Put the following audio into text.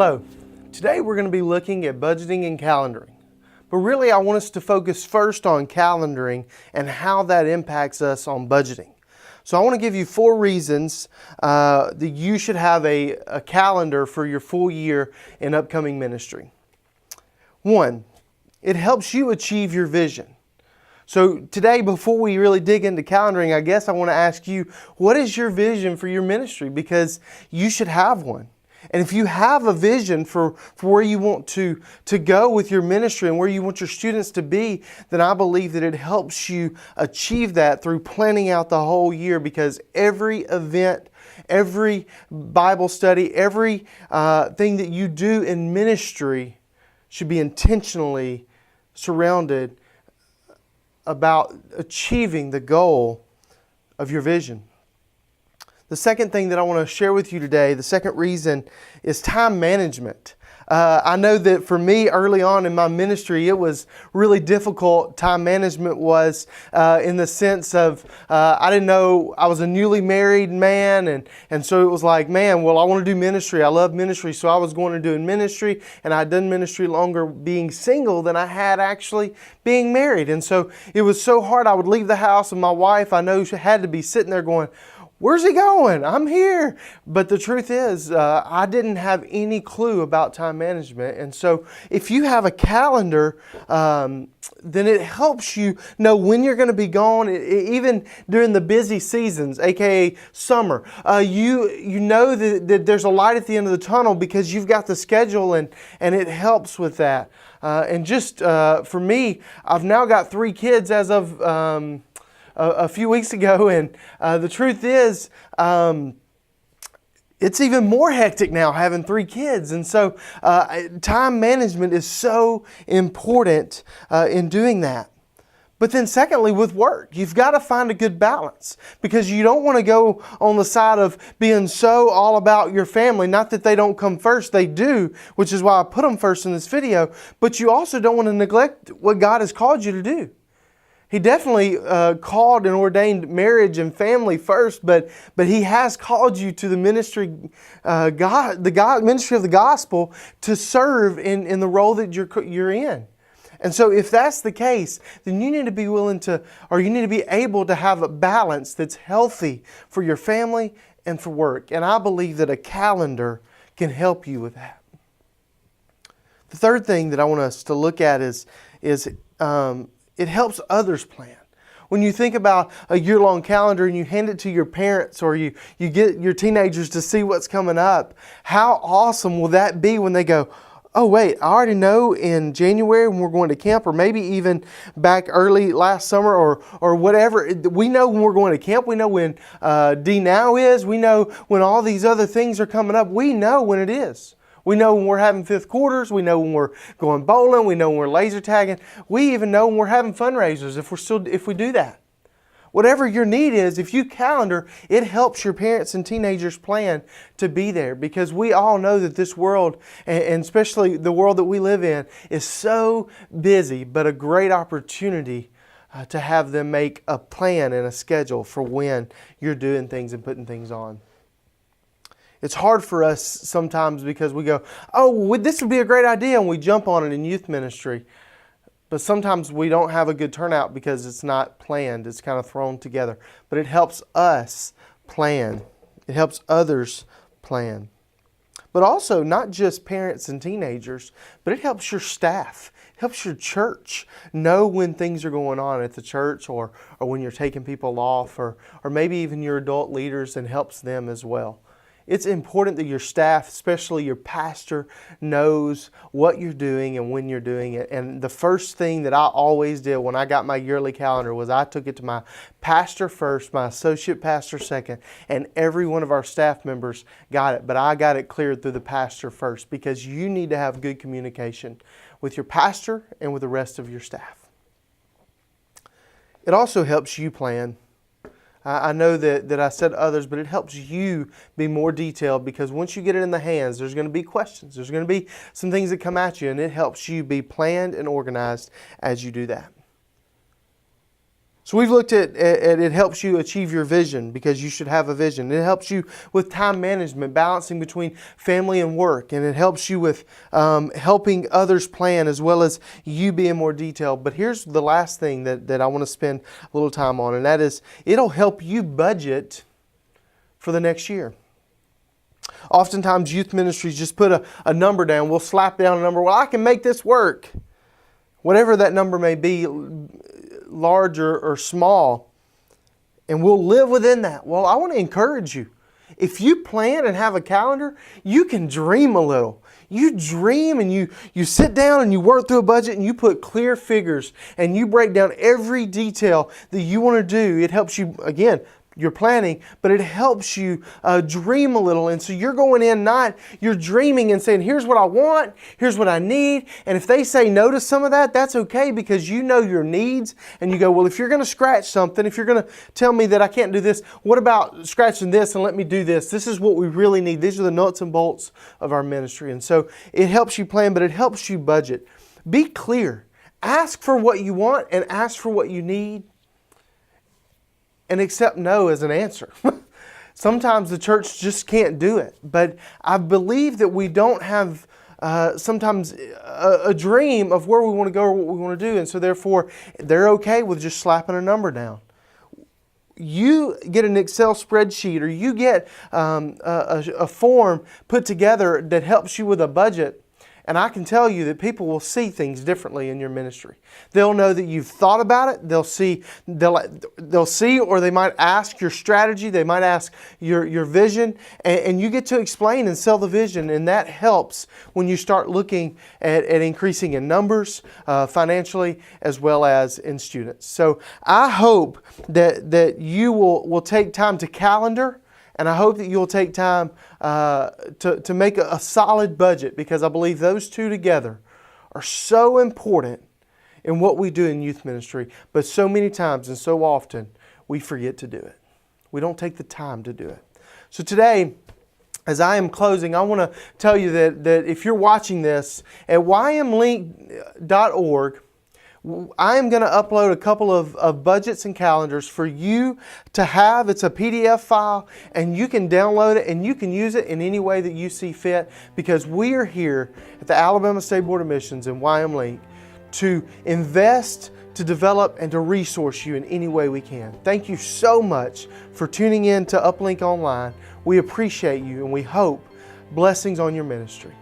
Hello. Today we're going to be looking at budgeting and calendaring. But really I want us to focus first on calendaring and how that impacts us on budgeting. So I want to give you 4 reasons that you should have a calendar for your full year in upcoming ministry. 1, it helps you achieve your vision. So today, before we really dig into calendaring, I guess I want to ask you, what is your vision for your ministry? Because you should have one. And if you have a vision for where you want to go with your ministry and where you want your students to be, then I believe that it helps you achieve that through planning out the whole year, because every event, every Bible study, every thing that you do in ministry should be intentionally surrounded about achieving the goal of your vision. The second thing that I want to share with you today, the second reason, is time management. I know that for me early on in my ministry, it was really difficult. Time management was in the sense of I didn't know, I was a newly married man, and so it was like, man, well, I want to do ministry. I love ministry, so I was going to do ministry, and I'd done ministry longer being single than I had actually being married. And so it was so hard. I would leave the house, and my wife, I know, she had to be sitting there going, "Where's he going? I'm here." But the truth is, I didn't have any clue about time management. And so if you have a calendar, then it helps you know when you're going to be gone, even during the busy seasons, aka summer. You know that there's a light at the end of the tunnel because you've got the schedule, and it helps with that. And just for me, I've now got 3 kids as of a few weeks ago, and the truth is, it's even more hectic now having 3 kids. And so time management is so important in doing that. But then secondly, with work, you've got to find a good balance, because you don't want to go on the side of being so all about your family. Not that they don't come first, they do, which is why I put them first in this video. But you also don't want to neglect what God has called you to do. He definitely called and ordained marriage and family first, but He has called you to the ministry, ministry of the gospel, to serve in the role that you're in. And so if that's the case, then you need to be willing to, or you need to be able to have a balance that's healthy for your family and for work. And I believe that a calendar can help you with that. The third thing that I want us to look at is it helps others plan. When you think about a year-long calendar and you hand it to your parents, or you get your teenagers to see what's coming up, how awesome will that be when they go, "Oh wait, I already know in January when we're going to camp," or maybe even back early last summer or whatever. We know when we're going to camp. We know when D-Now is. We know when all these other things are coming up. We know when it is. We know when we're having 5th quarters. We know when we're going bowling. We know when we're laser tagging. We even know when we're having fundraisers if we do that. Whatever your need is, if you calendar, it helps your parents and teenagers plan to be there, because we all know that this world, and especially the world that we live in, is so busy, but a great opportunity to have them make a plan and a schedule for when you're doing things and putting things on. It's hard for us sometimes because we go, "Oh, this would be a great idea," and we jump on it in youth ministry. But sometimes we don't have a good turnout because it's not planned. It's kind of thrown together. But it helps us plan. It helps others plan. But also, not just parents and teenagers, but it helps your staff. It helps your church know when things are going on at the church, or when you're taking people off, or maybe even your adult leaders, and helps them as well. It's important that your staff, especially your pastor, knows what you're doing and when you're doing it. And the first thing that I always did when I got my yearly calendar was I took it to my pastor first, my associate pastor second, and every one of our staff members got it. But I got it cleared through the pastor first, because you need to have good communication with your pastor and with the rest of your staff. It also helps you plan. I know that I said others, but it helps you be more detailed, because once you get it in the hands, there's going to be questions. There's going to be some things that come at you, and it helps you be planned and organized as you do that. So we've looked at it helps you achieve your vision because you should have a vision. It helps you with time management, balancing between family and work. And it helps you with helping others plan as well as you being more detailed. But here's the last thing that I want to spend a little time on, and that is it'll help you budget for the next year. Oftentimes youth ministries just put a number down. We'll slap down a number. Well, I can make this work. Whatever that number may be, large or small, and we'll live within that. Well, I want to encourage you. If you plan and have a calendar, you can dream a little. You dream and you sit down and you work through a budget and you put clear figures and you break down every detail that you want to do. It helps you, again, you're planning, but it helps you dream a little. And so you're going in, you're dreaming and saying, here's what I want, here's what I need. And if they say no to some of that, that's okay because you know your needs. And you go, well, if you're going to scratch something, if you're going to tell me that I can't do this, what about scratching this and let me do this? This is what we really need. These are the nuts and bolts of our ministry. And so it helps you plan, but it helps you budget. Be clear. Ask for what you want and ask for what you need. And accept no as an answer. Sometimes the church just can't do it. But I believe that we don't have sometimes a dream of where we want to go or what we want to do. And so therefore, they're okay with just slapping a number down. You get an Excel spreadsheet or you get a form put together that helps you with a budget. And I can tell you that people will see things differently in your ministry. They'll know that you've thought about it. They'll see, or they might ask your strategy. They might ask your vision. And you get to explain and sell the vision. And that helps when you start looking at increasing in numbers financially as well as in students. So I hope that you will take time to calendar. And I hope that you'll take time to make a solid budget because I believe those two together are so important in what we do in youth ministry. But so many times and so often we forget to do it. We don't take the time to do it. So today, as I am closing, I want to tell you that if you're watching this at ymlink.org, I am going to upload a couple of budgets and calendars for you to have. It's a PDF file and you can download it and you can use it in any way that you see fit because we are here at the Alabama State Board of Missions and YMLink to invest, to develop, and to resource you in any way we can. Thank you so much for tuning in to UPLink Online. We appreciate you and we hope blessings on your ministry.